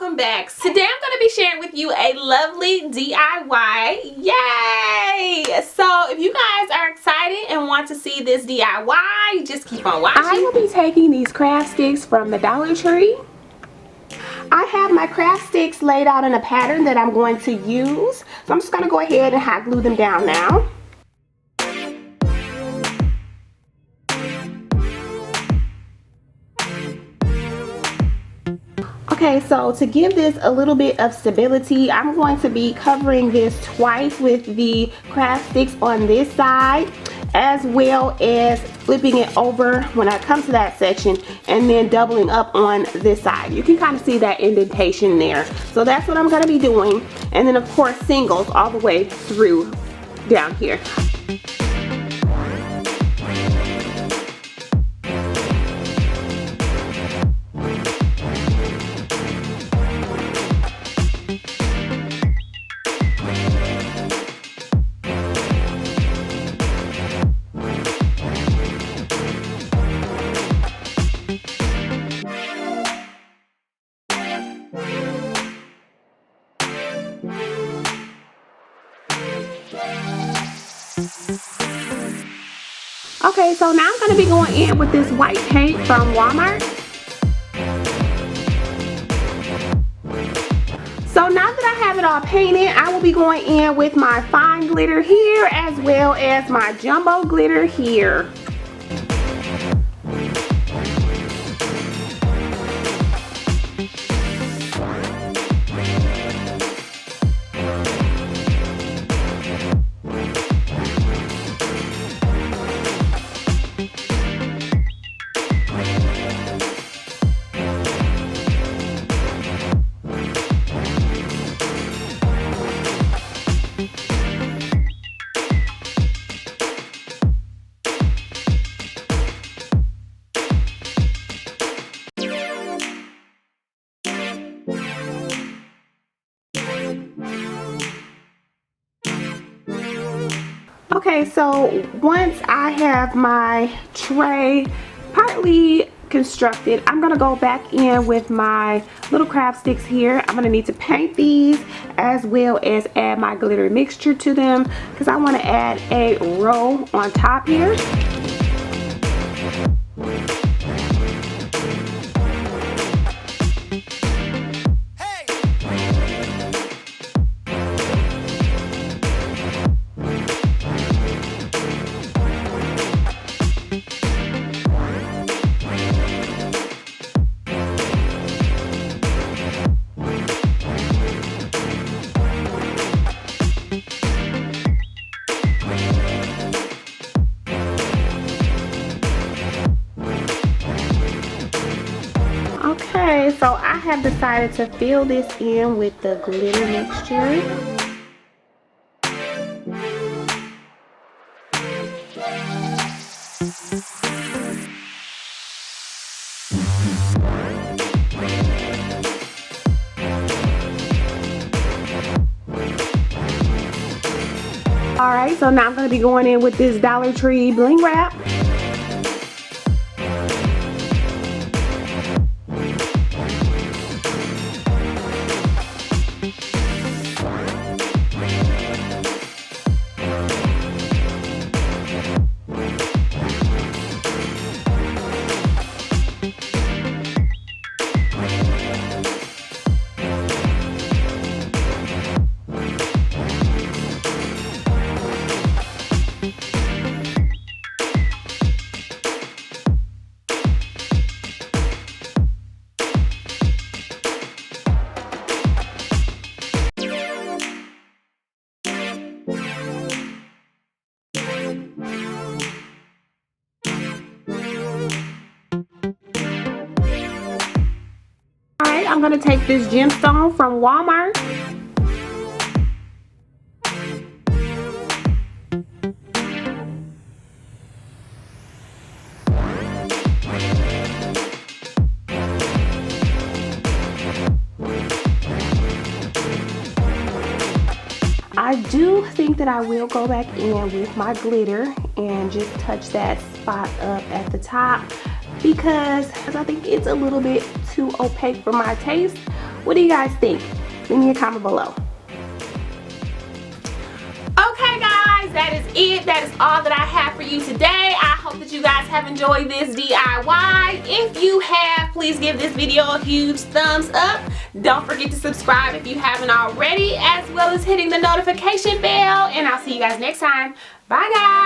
welcome back. Today I'm going to be sharing with you a lovely DIY. Yay! So if you guys are excited and want to see this DIY, just keep on watching. I will be taking these craft sticks from the Dollar Tree. I have my craft sticks laid out in a pattern that I'm going to use. So I'm just going to go ahead and hot glue them down now. Okay, so to give this a little bit of stability, I'm going to be covering this twice with the craft sticks on this side, as well as flipping it over when I come to that section and then doubling up on this side. You can kind of see that indentation there. So that's what I'm going to be doing. And then of course singles all the way through down here. Okay, so now I'm going to be going in with this white paint from Walmart. So now that I have it all painted, I will be going in with my fine glitter here as well as my jumbo glitter here. Okay, so once I have my tray partly constructed, I'm gonna go back in with my little craft sticks here. I'm gonna need to paint these as well as add my glitter mixture to them because I want to add a row on top here. Okay, so I have decided to fill this in with the glitter mixture. Alright, so now I'm going to be going in with this Dollar Tree bling wrap. Alright, I'm going to take this gemstone from Walmart. I do think that I will go back in with my glitter and just touch that spot up at the top because I think it's a little bit too opaque for my taste. What do you guys think? Leave me a comment below. Okay guys, that is it. That is all that I have for you today. I hope that you guys have enjoyed this DIY. If you have, please give this video a huge thumbs up. Don't forget to subscribe if you haven't already, as well as hitting the notification bell. And I'll see you guys next time. Bye guys.